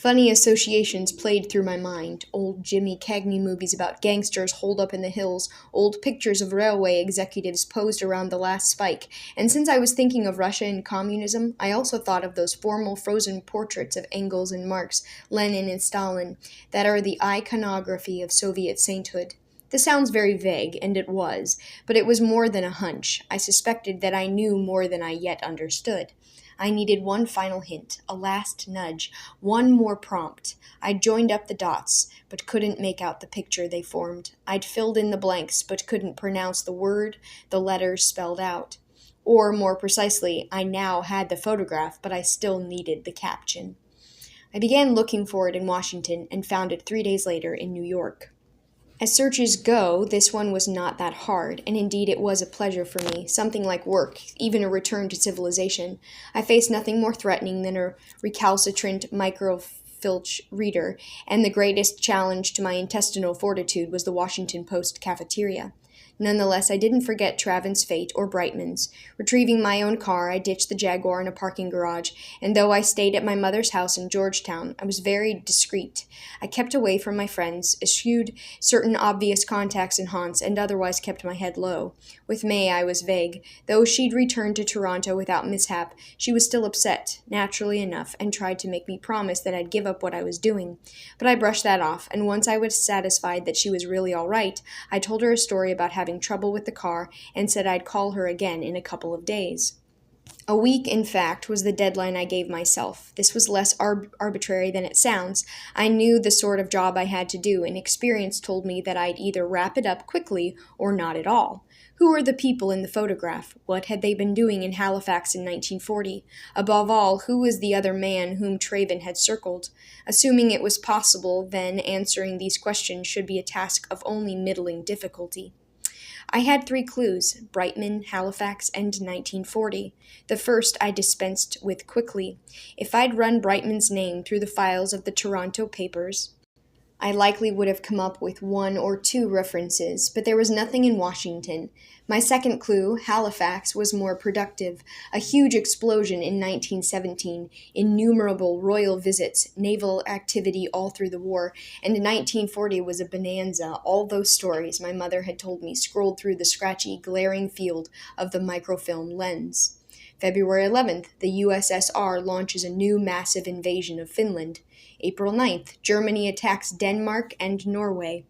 Funny associations played through my mind. Old Jimmy Cagney movies about gangsters holed up in the hills, old pictures of railway executives posed around the last spike, and since I was thinking of Russia and communism, I also thought of those formal frozen portraits of Engels and Marx, Lenin and Stalin, that are the iconography of Soviet sainthood. This sounds very vague, and it was, but it was more than a hunch. I suspected that I knew more than I yet understood. I needed one final hint, a last nudge, one more prompt. I'd joined up the dots, but couldn't make out the picture they formed. I'd filled in the blanks, but couldn't pronounce the word the letters spelled out. Or, more precisely, I now had the photograph, but I still needed the caption. I began looking for it in Washington and found it 3 days later in New York. As searches go, this one was not that hard, and indeed it was a pleasure for me, something like work, even a return to civilization. I faced nothing more threatening than a recalcitrant microfilch reader, and the greatest challenge to my intestinal fortitude was the Washington Post cafeteria. Nonetheless, I didn't forget Travin's fate or Brightman's. Retrieving my own car, I ditched the Jaguar in a parking garage, and though I stayed at my mother's house in Georgetown, I was very discreet. I kept away from my friends, eschewed certain obvious contacts and haunts, and otherwise kept my head low. With May, I was vague. Though she'd returned to Toronto without mishap, she was still upset, naturally enough, and tried to make me promise that I'd give up what I was doing. But I brushed that off, and once I was satisfied that she was really all right, I told her a story about having trouble with the car and said I'd call her again in a couple of days. A week, in fact, was the deadline I gave myself. This was less arbitrary than it sounds. I knew the sort of job I had to do, and experience told me that I'd either wrap it up quickly or not at all. Who were the people in the photograph? What had they been doing in Halifax in 1940? Above all, who was the other man whom Travin had circled? Assuming it was possible, then answering these questions should be a task of only middling difficulty. I had 3 clues, Brightman, Halifax, and 1940. The first I dispensed with quickly. If I'd run Brightman's name through the files of the Toronto papers, I likely would have come up with 1 or 2 references, but there was nothing in Washington. My second clue, Halifax, was more productive. A huge explosion in 1917, innumerable royal visits, naval activity all through the war, and 1940 was a bonanza. All those stories my mother had told me scrolled through the scratchy, glaring field of the microfilm lens. February 11th, the USSR launches a new massive invasion of Finland. April 9th, Germany attacks Denmark and Norway.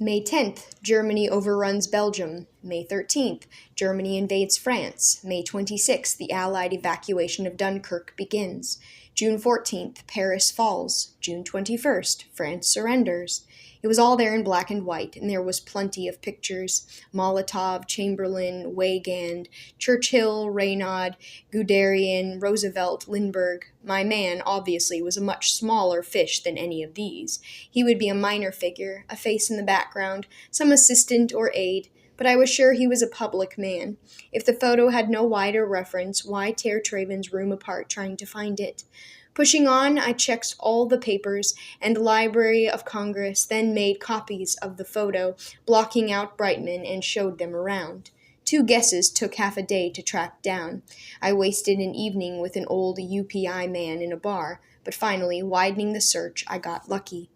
May 10th, Germany overruns Belgium. May 13th, Germany invades France. May 26th, the Allied evacuation of Dunkirk begins. June 14th, Paris falls. June 21st, France surrenders. It was all there in black and white, and there was plenty of pictures. Molotov, Chamberlain, Weygand, Churchill, Reynaud, Guderian, Roosevelt, Lindbergh. My man, obviously, was a much smaller fish than any of these. He would be a minor figure, a face in the background, some assistant or aide, but I was sure he was a public man. If the photo had no wider reference, why tear Travin's room apart trying to find it? Pushing on, I checked all the papers and the Library of Congress, then made copies of the photo, blocking out Brightman, and showed them around. 2 guesses took half a day to track down. I wasted an evening with an old UPI man in a bar, but finally, widening the search, I got lucky.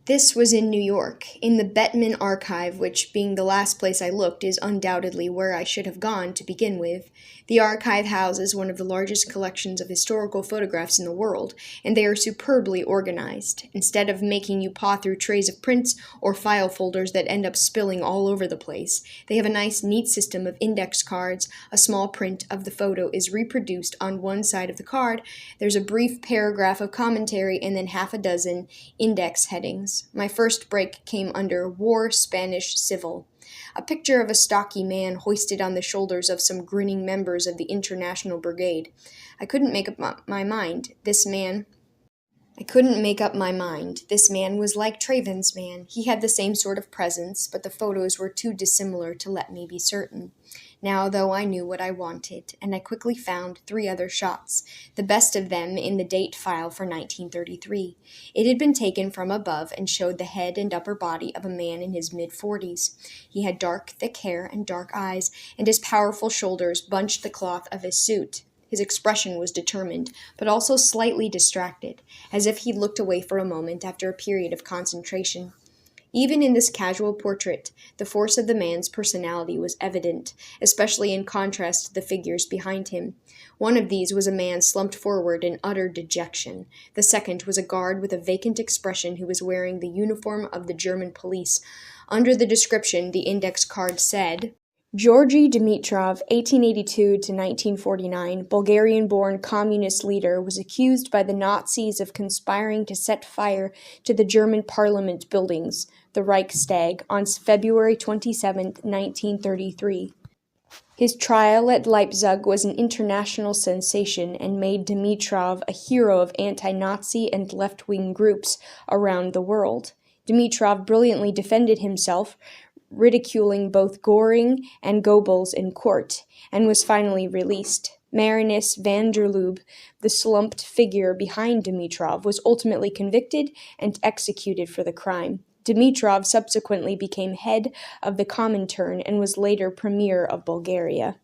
This was in New York, in the Bettman Archive, which, being the last place I looked, is undoubtedly where I should have gone to begin with. The archive houses one of the largest collections of historical photographs in the world, and they are superbly organized. Instead of making you paw through trays of prints or file folders that end up spilling all over the place, they have a nice, neat system of index cards. A small print of the photo is reproduced on one side of the card. There's a brief paragraph of commentary and then half a dozen index headings. My first break came under War, Spanish, Civil. A picture of a stocky man hoisted on the shoulders of some grinning members of the International Brigade. I couldn't make up my mind. This man was like Travin's man. He had the same sort of presence, but the photos were too dissimilar to let me be certain. Now, though, I knew what I wanted, and I quickly found 3 other shots, the best of them in the date file for 1933. It had been taken from above and showed the head and upper body of a man in his mid-40s. He had dark, thick hair and dark eyes, and his powerful shoulders bunched the cloth of his suit. His expression was determined, but also slightly distracted, as if he looked away for a moment after a period of concentration. Even in this casual portrait, the force of the man's personality was evident, especially in contrast to the figures behind him. One of these was a man slumped forward in utter dejection. The second was a guard with a vacant expression who was wearing the uniform of the German police. Under the description, the index card said, Georgy Dimitrov, 1882 to 1949, Bulgarian-born communist leader, was accused by the Nazis of conspiring to set fire to the German parliament buildings, the Reichstag, on February 27, 1933. His trial at Leipzig was an international sensation and made Dimitrov a hero of anti-Nazi and left-wing groups around the world. Dimitrov brilliantly defended himself, ridiculing both Göring and Goebbels in court, and was finally released. Marinus van der Lubbe, the slumped figure behind Dimitrov, was ultimately convicted and executed for the crime. Dimitrov subsequently became head of the Comintern and was later premier of Bulgaria.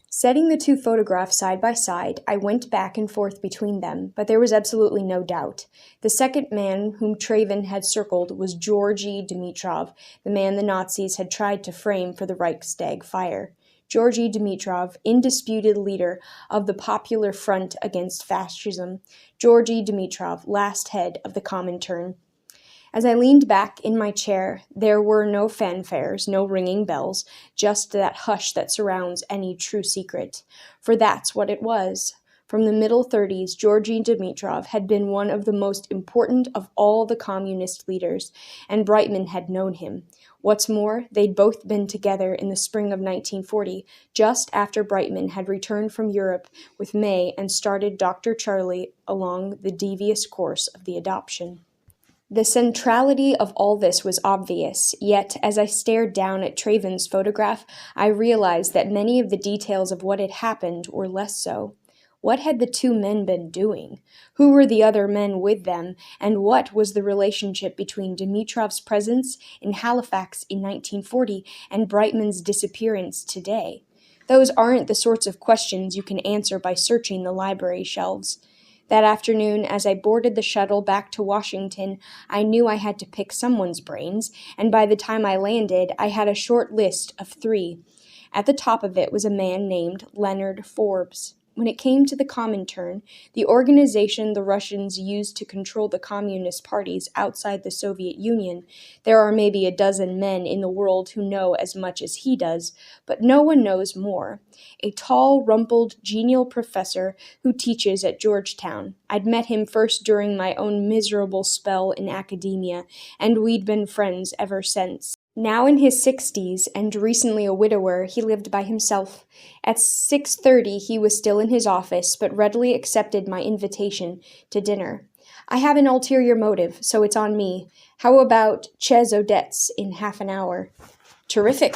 Setting the two photographs side by side, I went back and forth between them, but there was absolutely no doubt. The second man whom Traven had circled was Georgy Dimitrov, the man the Nazis had tried to frame for the Reichstag fire. Georgy Dimitrov, indisputed leader of the Popular Front against Fascism. Georgy Dimitrov, last head of the Comintern. As I leaned back in my chair, there were no fanfares, no ringing bells, just that hush that surrounds any true secret. For that's what it was. From the middle 30s, Georgy Dimitrov had been one of the most important of all the communist leaders, and Brightman had known him. What's more, they'd both been together in the spring of 1940, just after Brightman had returned from Europe with May and started Dr. Charlie along the devious course of the adoption. The centrality of all this was obvious, yet as I stared down at Traven's photograph, I realized that many of the details of what had happened were less so. What had the two men been doing? Who were the other men with them? And what was the relationship between Dimitrov's presence in Halifax in 1940 and Brightman's disappearance today? Those aren't the sorts of questions you can answer by searching the library shelves. That afternoon, as I boarded the shuttle back to Washington, I knew I had to pick someone's brains, and by the time I landed, I had a short list of 3. At the top of it was a man named Leonard Forbes. When it came to the Comintern, the organization the Russians used to control the communist parties outside the Soviet Union, there are maybe a dozen men in the world who know as much as he does, but no one knows more. A tall, rumpled, genial professor who teaches at Georgetown. I'd met him first during my own miserable spell in academia, and we'd been friends ever since. Now in his 60s and recently a widower, he lived by himself. At 6:30 he was still in his office, but readily accepted my invitation to dinner. I have an ulterior motive, so it's on me. How about Chez Odette's in half an hour? Terrific.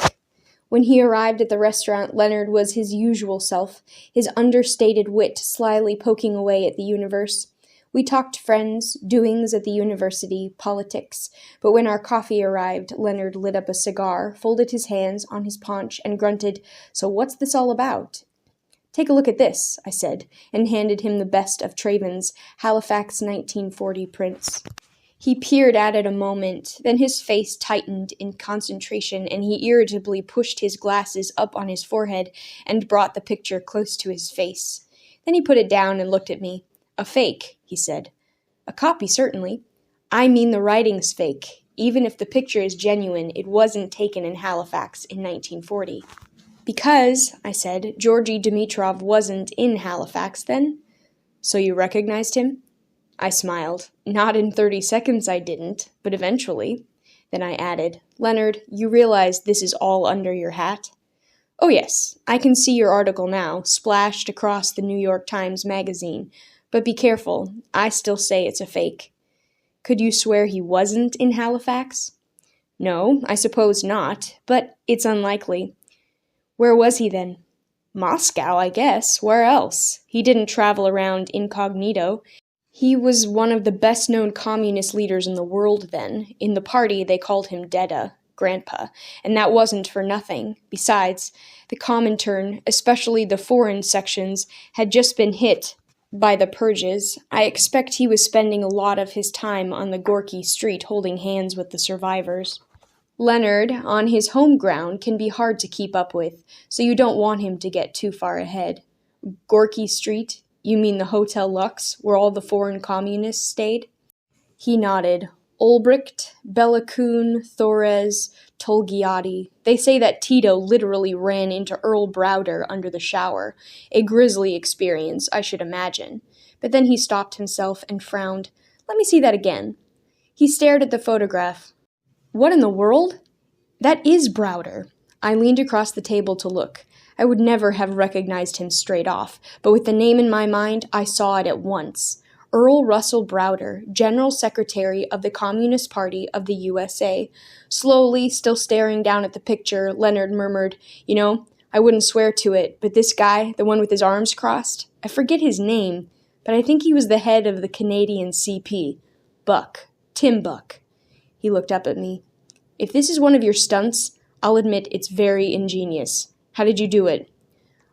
When he arrived at the restaurant, Leonard was his usual self, his understated wit slyly poking away at the universe. We talked friends, doings at the university, politics, but when our coffee arrived, Leonard lit up a cigar, folded his hands on his paunch, and grunted, "So what's this all about?" "Take a look at this," I said, and handed him the best of Traven's Halifax 1940 prints. He peered at it a moment, then his face tightened in concentration, and he irritably pushed his glasses up on his forehead and brought the picture close to his face. Then he put it down and looked at me. "A fake," he said. "A copy, certainly. I mean the writing's fake. Even if the picture is genuine, it wasn't taken in Halifax in 1940. "Because," I said, "Georgy Dimitrov wasn't in Halifax then." "So you recognized him?" I smiled. "Not in 30 seconds I didn't, but eventually." Then I added, "Leonard, you realize this is all under your hat?" "Oh yes, I can see your article now, splashed across the New York Times magazine. But be careful, I still say it's a fake." "Could you swear he wasn't in Halifax?" "No, I suppose not, but it's unlikely." "Where was he then?" "Moscow, I guess. Where else? He didn't travel around incognito. He was one of the best-known communist leaders in the world then. In the party, they called him Deda. Grandpa, and that wasn't for nothing. Besides, the Comintern, especially the foreign sections, had just been hit by the purges. I expect he was spending a lot of his time on the Gorky street holding hands with the survivors. Leonard, on his home ground, can be hard to keep up with, so you don't want him to get too far ahead. Gorky Street? You mean the Hotel Lux, where all the foreign communists stayed? He nodded. Ulbricht, Bellacoon, Thorez, Tolgiati. They say that Tito literally ran into Earl Browder under the shower. A grisly experience, I should imagine. But then he stopped himself and frowned. Let me see that again. He stared at the photograph. What in the world? That is Browder. I leaned across the table to look. I would never have recognized him straight off, but with the name in my mind, I saw it at once. Earl Russell Browder, General Secretary of the Communist Party of the USA. Slowly, still staring down at the picture, Leonard murmured, I wouldn't swear to it, but this guy, the one with his arms crossed, I forget his name, but I think he was the head of the Canadian CP. Buck. Tim Buck. He looked up at me. If this is one of your stunts, I'll admit it's very ingenious. How did you do it?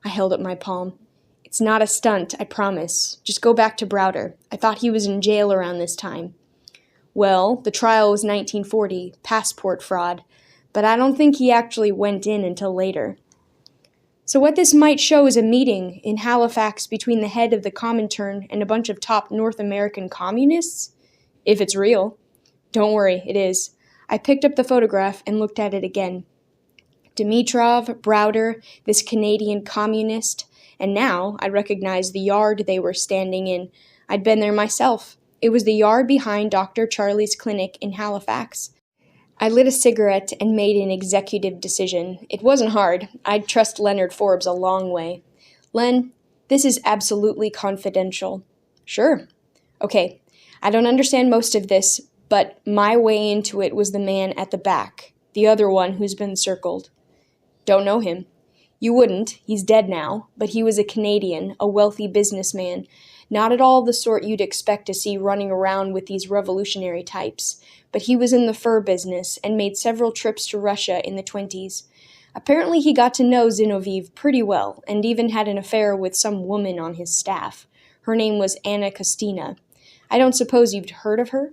I held up my palm. It's not a stunt, I promise. Just go back to Browder. I thought he was in jail around this time. Well, the trial was 1940, passport fraud, but I don't think he actually went in until later. So what this might show is a meeting in Halifax between the head of the Comintern and a bunch of top North American communists? If it's real. Don't worry, it is. I picked up the photograph and looked at it again. Dimitrov, Browder, this Canadian communist, and now I recognized the yard they were standing in. I'd been there myself. It was the yard behind Dr. Charlie's clinic in Halifax. I lit a cigarette and made an executive decision. It wasn't hard. I'd trust Leonard Forbes a long way. Len, this is absolutely confidential. Sure. Okay, I don't understand most of this, but my way into it was the man at the back, the other one who's been circled. Don't know him. You wouldn't, he's dead now, but he was a Canadian, a wealthy businessman, not at all the sort you'd expect to see running around with these revolutionary types, but he was in the fur business and made several trips to Russia in the 1920s. Apparently he got to know Zinoviev pretty well, and even had an affair with some woman on his staff. Her name was Anna Kostina. I don't suppose you've heard of her?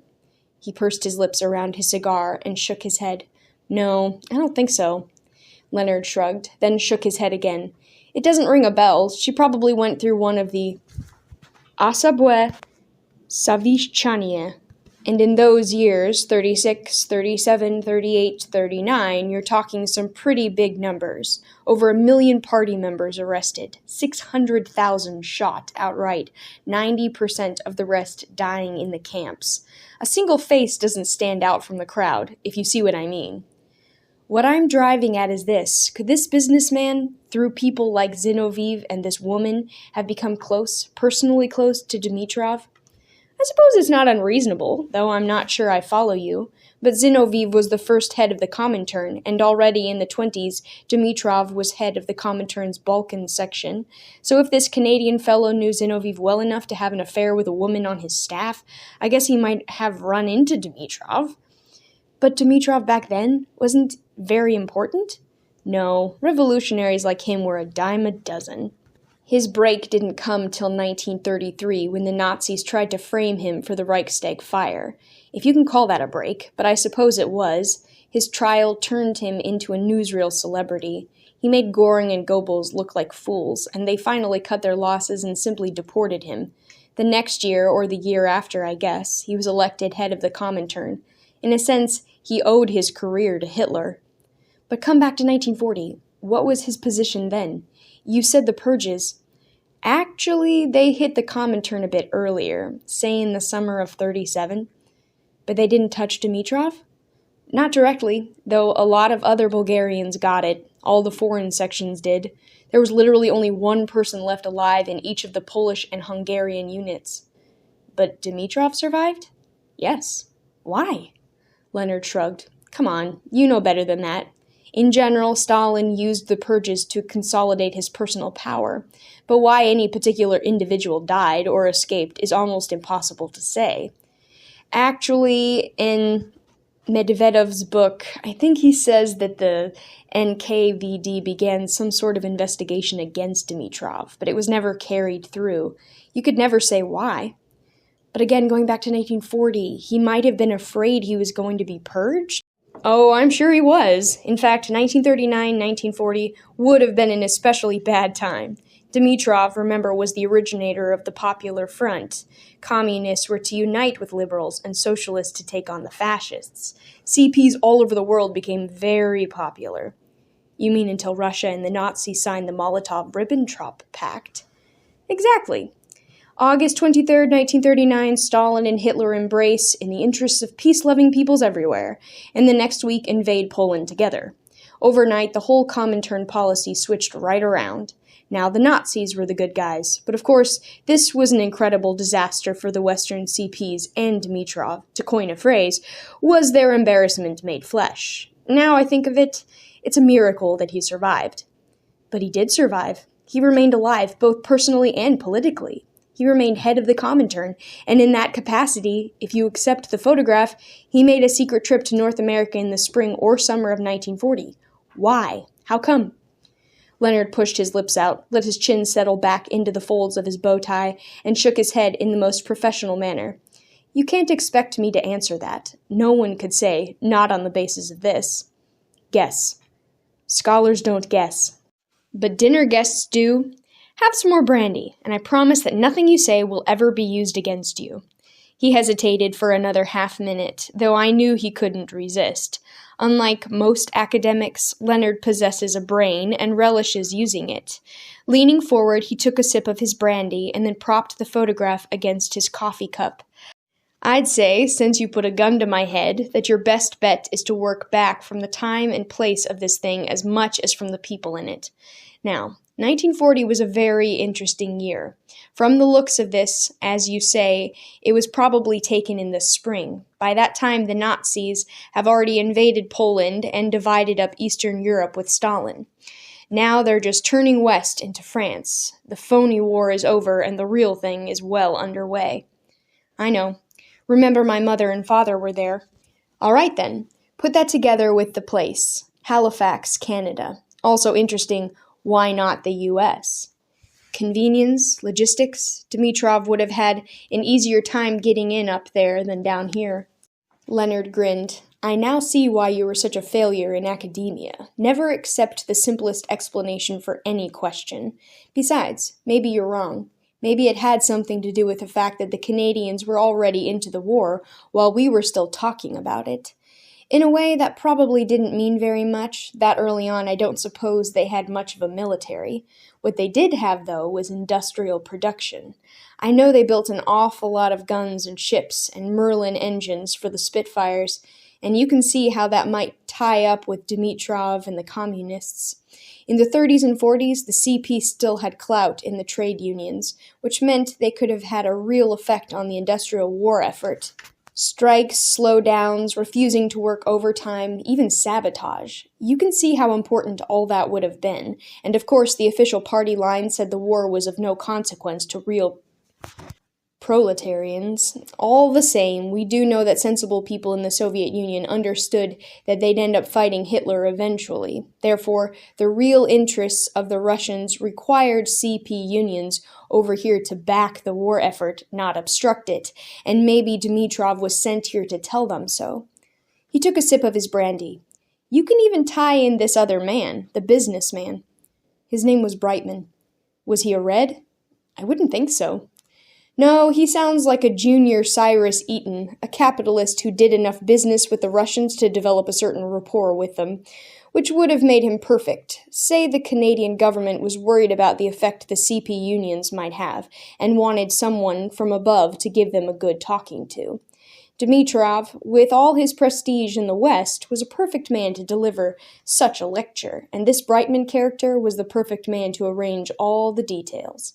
He pursed his lips around his cigar and shook his head. No, I don't think so. Leonard shrugged, then shook his head again. It doesn't ring a bell. She probably went through one of the Asabwe Savishchania. And in those years, 36, 37, 38, 39, you're talking some pretty big numbers. Over 1 million party members arrested, 600,000 shot outright, 90% of the rest dying in the camps. A single face doesn't stand out from the crowd, if you see what I mean. What I'm driving at is this. Could this businessman, through people like Zinoviev and this woman, have become close, personally close to Dimitrov? I suppose it's not unreasonable, though I'm not sure I follow you. But Zinoviev was the first head of the Comintern, and already in the 1920s, Dimitrov was head of the Comintern's Balkan section. So if this Canadian fellow knew Zinoviev well enough to have an affair with a woman on his staff, I guess he might have run into Dimitrov. But Dimitrov back then wasn't very important? No, revolutionaries like him were a dime a dozen. His break didn't come till 1933, when the Nazis tried to frame him for the Reichstag fire. If you can call that a break, but I suppose it was. His trial turned him into a newsreel celebrity. He made Göring and Goebbels look like fools, and they finally cut their losses and simply deported him. The next year, or the year after, I guess, he was elected head of the Comintern. In a sense, he owed his career to Hitler. But come back to 1940. What was his position then? You said the purges. Actually, they hit the Comintern a bit earlier, say in the summer of 37. But they didn't touch Dimitrov? Not directly, though a lot of other Bulgarians got it. All the foreign sections did. There was literally only one person left alive in each of the Polish and Hungarian units. But Dimitrov survived? Yes. Why? Leonard shrugged. Come on, you know better than that. In general, Stalin used the purges to consolidate his personal power, but why any particular individual died or escaped is almost impossible to say. Actually, in Medvedev's book, I think he says that the NKVD began some sort of investigation against Dimitrov, but it was never carried through. You could never say why. But again, going back to 1940, he might have been afraid he was going to be purged? Oh, I'm sure he was. In fact, 1939-1940 would have been an especially bad time. Dimitrov, remember, was the originator of the Popular Front. Communists were to unite with liberals and socialists to take on the fascists. CPs all over the world became very popular. You mean until Russia and the Nazis signed the Molotov-Ribbentrop Pact? Exactly. August 23, 1939, Stalin and Hitler embrace in the interests of peace-loving peoples everywhere, and the next week invade Poland together. Overnight, the whole Comintern policy switched right around. Now the Nazis were the good guys, but of course, this was an incredible disaster for the Western CPs, and Dimitrov, to coin a phrase, was their embarrassment made flesh. Now I think of it, it's a miracle that he survived. But he did survive. He remained alive, both personally and politically. He remained head of the Comintern, and in that capacity, if you accept the photograph, he made a secret trip to North America in the spring or summer of 1940. Why? How come? Leonard pushed his lips out, let his chin settle back into the folds of his bow tie, and shook his head in the most professional manner. You can't expect me to answer that. No one could say, not on the basis of this. Guess. Scholars don't guess. But dinner guests do. Have some more brandy, and I promise that nothing you say will ever be used against you. He hesitated for another half-minute, though I knew he couldn't resist. Unlike most academics, Leonard possesses a brain and relishes using it. Leaning forward, he took a sip of his brandy and then propped the photograph against his coffee cup. I'd say, since you put a gun to my head, that your best bet is to work back from the time and place of this thing as much as from the people in it. Now, 1940 was a very interesting year. From the looks of this, as you say, it was probably taken in the spring. By that time, the Nazis have already invaded Poland and divided up Eastern Europe with Stalin. Now they're just turning west into France. The phony war is over and the real thing is well underway. I know. Remember my mother and father were there. All right then, put that together with the place. Halifax, Canada. Also interesting, why not the U.S.? Convenience, logistics, Dimitrov would have had an easier time getting in up there than down here. Leonard grinned. I now see why you were such a failure in academia. Never accept the simplest explanation for any question. Besides, maybe you're wrong. Maybe it had something to do with the fact that the Canadians were already into the war while we were still talking about it. In a way, that probably didn't mean very much. That early on, I don't suppose they had much of a military. What they did have, though, was industrial production. I know they built an awful lot of guns and ships and Merlin engines for the Spitfires, and you can see how that might tie up with Dimitrov and the communists. In the 30s and 40s, the CP still had clout in the trade unions, which meant they could have had a real effect on the industrial war effort. Strikes, slowdowns, refusing to work overtime, even sabotage. You can see how important all that would have been. And of course, the official party line said the war was of no consequence to real proletarians. All the same, we do know that sensible people in the Soviet Union understood that they'd end up fighting Hitler eventually. Therefore, the real interests of the Russians required CP unions over here to back the war effort, not obstruct it, and maybe Dimitrov was sent here to tell them so. He took a sip of his brandy. You can even tie in this other man, the businessman. His name was Brightman. Was he a Red? I wouldn't think so. No, he sounds like a junior Cyrus Eaton, a capitalist who did enough business with the Russians to develop a certain rapport with them, which would have made him perfect. Say the Canadian government was worried about the effect the CP unions might have, and wanted someone from above to give them a good talking to. Dimitrov, with all his prestige in the West, was a perfect man to deliver such a lecture, and this Brightman character was the perfect man to arrange all the details.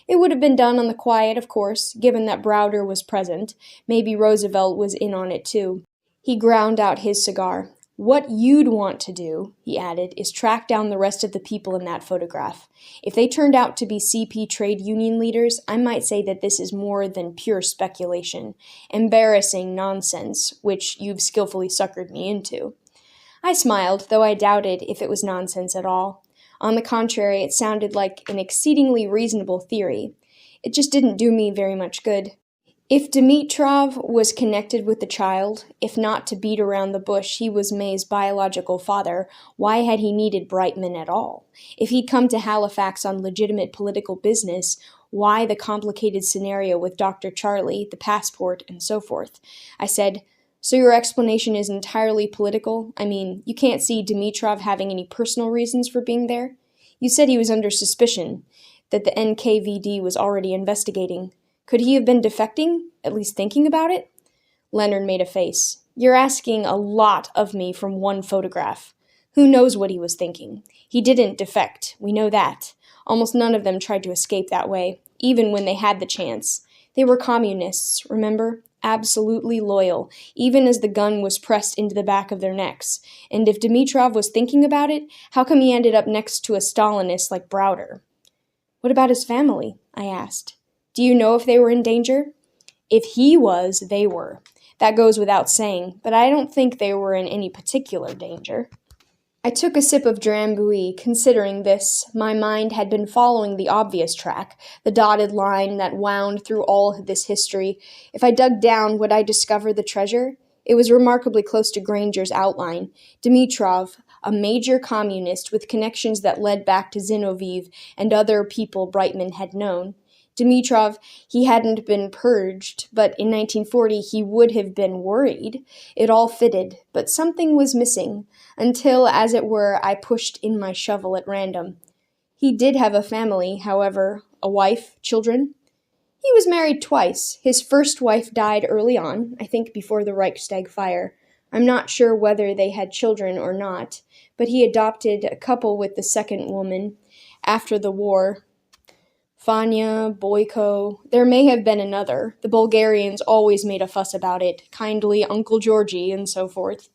It would have been done on the quiet, of course, given that Browder was present. Maybe Roosevelt was in on it, too. He ground out his cigar. What you'd want to do, he added, is track down the rest of the people in that photograph. If they turned out to be CP trade union leaders, I might say that this is more than pure speculation, embarrassing nonsense, which you've skillfully suckered me into. I smiled, though I doubted if it was nonsense at all. On the contrary, it sounded like an exceedingly reasonable theory. It just didn't do me very much good. If Dimitrov was connected with the child, if not to beat around the bush he was May's biological father, why had he needed Brightman at all? If he'd come to Halifax on legitimate political business, why the complicated scenario with Dr. Charlie, the passport, and so forth? I said, "So your explanation is entirely political? I mean, you can't see Dimitrov having any personal reasons for being there? You said he was under suspicion, that the NKVD was already investigating. Could he have been defecting? At least thinking about it?" Leonard made a face. "You're asking a lot of me from one photograph. Who knows what he was thinking? He didn't defect, we know that. Almost none of them tried to escape that way, even when they had the chance. They were communists, remember? Absolutely loyal, even as the gun was pressed into the back of their necks. And if Dimitrov was thinking about it, how come he ended up next to a Stalinist like Browder?" "What about his family?" I asked. "Do you know if they were in danger?" "If he was, they were. That goes without saying, but I don't think they were in any particular danger." I took a sip of Drambuie, considering this. My mind had been following the obvious track, the dotted line that wound through all this history. If I dug down, would I discover the treasure? It was remarkably close to Granger's outline. Dimitrov, a major communist with connections that led back to Zinoviev and other people Brightman had known. Dimitrov, he hadn't been purged, but in 1940 he would have been worried. It all fitted, but something was missing, until, as it were, I pushed in my shovel at random. He did have a family, however, a wife, children. He was married twice. His first wife died early on, I think before the Reichstag fire. I'm not sure whether they had children or not, but he adopted a couple with the second woman after the war. Fanya, Boyko, there may have been another. The Bulgarians always made a fuss about it, kindly Uncle Georgie, and so forth.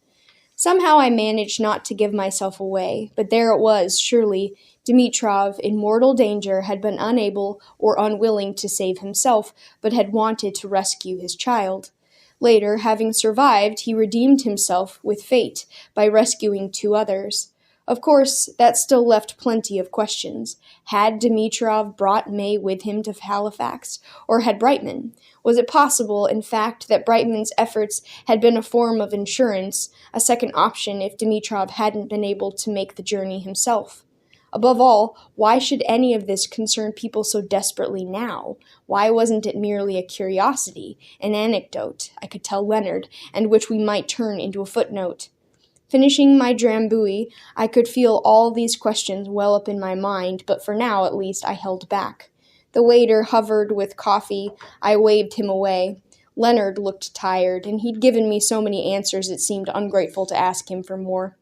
Somehow I managed not to give myself away, but there it was, surely. Dimitrov, in mortal danger, had been unable or unwilling to save himself, but had wanted to rescue his child. Later, having survived, he redeemed himself with fate by rescuing two others. Of course, that still left plenty of questions. Had Dimitrov brought May with him to Halifax, or had Brightman? Was it possible, in fact, that Brightman's efforts had been a form of insurance, a second option if Dimitrov hadn't been able to make the journey himself? Above all, why should any of this concern people so desperately now? Why wasn't it merely a curiosity, an anecdote, I could tell Leonard, and which we might turn into a footnote? Finishing my Drambuie, I could feel all these questions well up in my mind, but for now, at least, I held back. The waiter hovered with coffee. I waved him away. Leonard looked tired, and he'd given me so many answers it seemed ungrateful to ask him for more.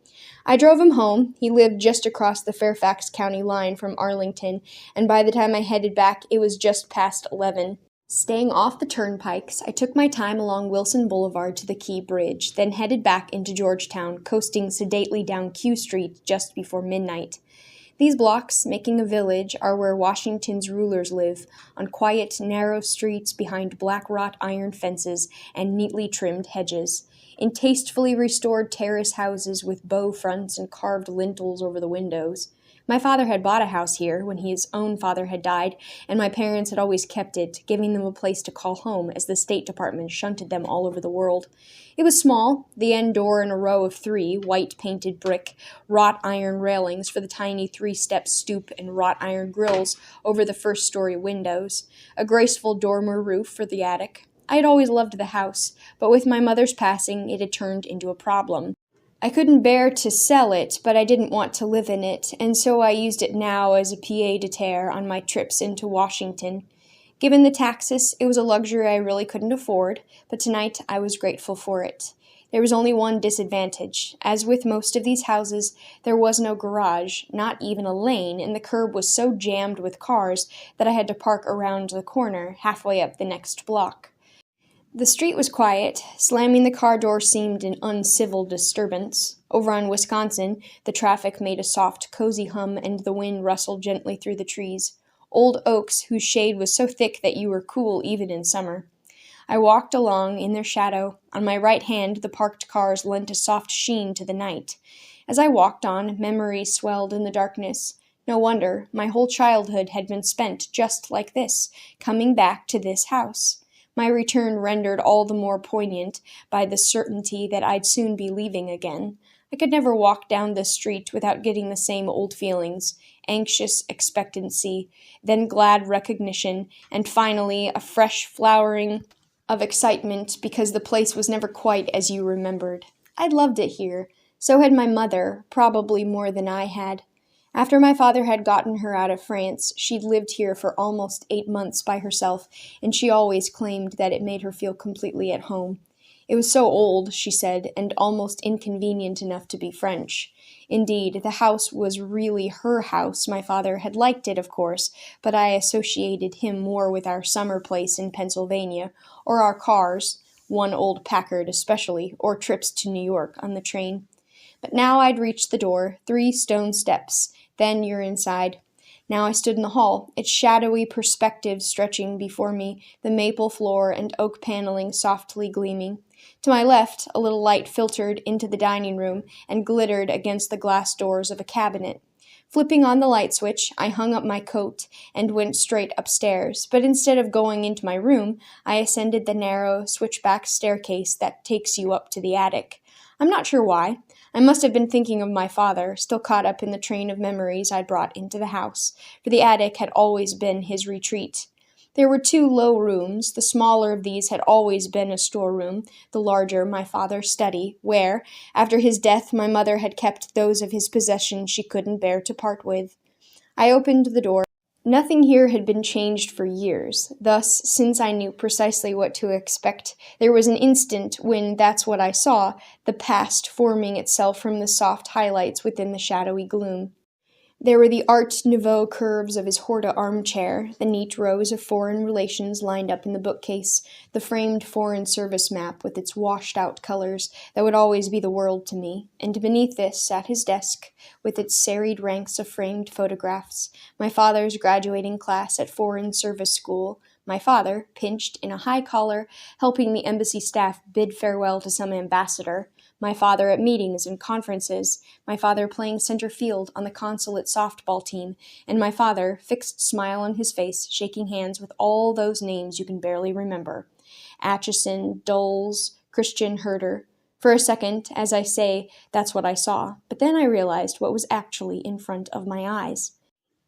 I drove him home. He lived just across the Fairfax County line from Arlington, and by the time I headed back, it was just past 11. Staying off the turnpikes, I took my time along Wilson Boulevard to the Key Bridge, then headed back into Georgetown, coasting sedately down Q Street just before midnight. These blocks, making a village, are where Washington's rulers live, on quiet, narrow streets behind black wrought iron fences and neatly trimmed hedges, in tastefully restored terrace houses with bow fronts and carved lintels over the windows. My father had bought a house here when his own father had died, and my parents had always kept it, giving them a place to call home as the State Department shunted them all over the world. It was small, the end door in a row of 3, white-painted brick, wrought iron railings for the tiny 3-step stoop and wrought iron grills over the first-story windows, a graceful dormer roof for the attic. I had always loved the house, but with my mother's passing it had turned into a problem. I couldn't bear to sell it, but I didn't want to live in it, and so I used it now as a pied-à-terre on my trips into Washington. Given the taxes, it was a luxury I really couldn't afford, but tonight I was grateful for it. There was only one disadvantage. As with most of these houses, there was no garage, not even a lane, and the curb was so jammed with cars that I had to park around the corner, halfway up the next block. The street was quiet. Slamming the car door seemed an uncivil disturbance. Over on Wisconsin, the traffic made a soft, cozy hum and the wind rustled gently through the trees. Old oaks whose shade was so thick that you were cool even in summer. I walked along in their shadow. On my right hand, the parked cars lent a soft sheen to the night. As I walked on, memories swelled in the darkness. No wonder, my whole childhood had been spent just like this, coming back to this house. My return rendered all the more poignant by the certainty that I'd soon be leaving again. I could never walk down this street without getting the same old feelings, anxious expectancy, then glad recognition, and finally a fresh flowering of excitement because the place was never quite as you remembered. I loved it here. So had my mother, probably more than I had. After my father had gotten her out of France, she'd lived here for almost 8 months by herself, and she always claimed that it made her feel completely at home. It was so old, she said, and almost inconvenient enough to be French. Indeed, the house was really her house. My father had liked it, of course, but I associated him more with our summer place in Pennsylvania, or our cars, one old Packard especially, or trips to New York on the train. But now I'd reached the door, 3 stone steps. Then you're inside. Now I stood in the hall, its shadowy perspective stretching before me, the maple floor and oak paneling softly gleaming. To my left, a little light filtered into the dining room and glittered against the glass doors of a cabinet. Flipping on the light switch, I hung up my coat and went straight upstairs, but instead of going into my room, I ascended the narrow, switchback staircase that takes you up to the attic. I'm not sure why. I must have been thinking of my father, still caught up in the train of memories I'd brought into the house, for the attic had always been his retreat. There were 2 low rooms. The smaller of these had always been a storeroom, the larger my father's study, where, after his death, my mother had kept those of his possessions she couldn't bear to part with. I opened the door. Nothing here had been changed for years. Thus, since I knew precisely what to expect, there was an instant when that's what I saw, the past forming itself from the soft highlights within the shadowy gloom. There were the Art Nouveau curves of his Horta armchair, the neat rows of foreign relations lined up in the bookcase, the framed foreign service map with its washed-out colors that would always be the world to me, and beneath this sat his desk, with its serried ranks of framed photographs, my father's graduating class at Foreign Service School, my father, pinched in a high collar, helping the embassy staff bid farewell to some ambassador, my father at meetings and conferences, my father playing center field on the consulate softball team, and my father, fixed smile on his face, shaking hands with all those names you can barely remember. Atchison, Doles, Christian Herder. For a second, as I say, that's what I saw, but then I realized what was actually in front of my eyes.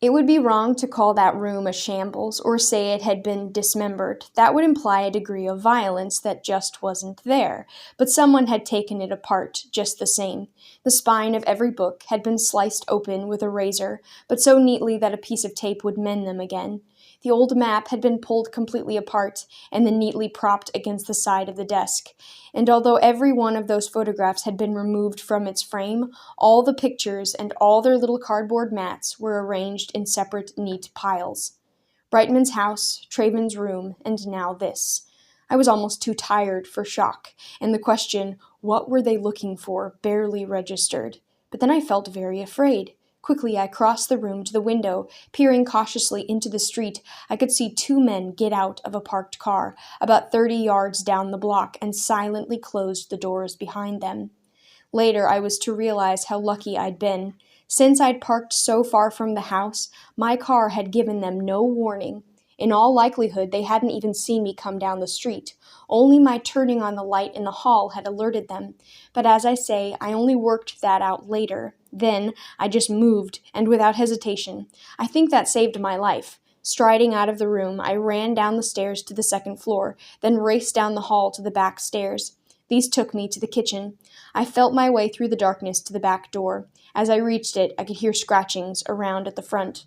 It would be wrong to call that room a shambles or say it had been dismembered. That would imply a degree of violence that just wasn't there. But someone had taken it apart just the same. The spine of every book had been sliced open with a razor, but so neatly that a piece of tape would mend them again. The old map had been pulled completely apart and then neatly propped against the side of the desk. And although every one of those photographs had been removed from its frame, all the pictures and all their little cardboard mats were arranged in separate, neat piles. Brightman's house, Traven's room, and now this. I was almost too tired for shock, and the question, what were they looking for, barely registered. But then I felt very afraid. Quickly I crossed the room to the window. Peering cautiously into the street, I could see 2 men get out of a parked car, about 30 yards down the block, and silently closed the doors behind them. Later, I was to realize how lucky I'd been. Since I'd parked so far from the house, my car had given them no warning. In all likelihood, they hadn't even seen me come down the street. Only my turning on the light in the hall had alerted them. But as I say, I only worked that out later. Then I just moved, and without hesitation. I think that saved my life. Striding out of the room, I ran down the stairs to the 2nd floor, then raced down the hall to the back stairs. These took me to the kitchen. I felt my way through the darkness to the back door. As I reached it, I could hear scratchings around at the front.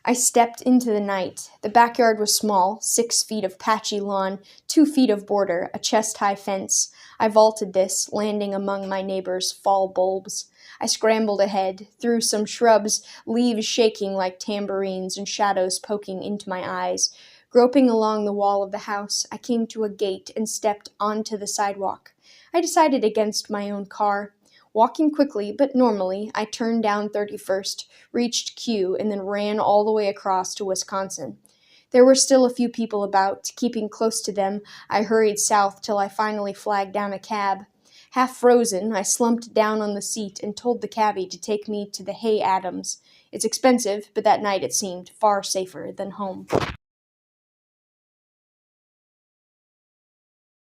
I stepped into the night. The backyard was small, 6 feet of patchy lawn, 2 feet of border, a chest-high fence. I vaulted this, landing among my neighbor's fall bulbs. I scrambled ahead, through some shrubs, leaves shaking like tambourines and shadows poking into my eyes. Groping along the wall of the house, I came to a gate and stepped onto the sidewalk. I decided against my own car. Walking quickly but normally, I turned down 31st, reached Q, and then ran all the way across to Wisconsin. There were still a few people about. Keeping close to them, I hurried south till I finally flagged down a cab. Half frozen, I slumped down on the seat and told the cabbie to take me to the Hay Adams. It's expensive, but that night it seemed far safer than home.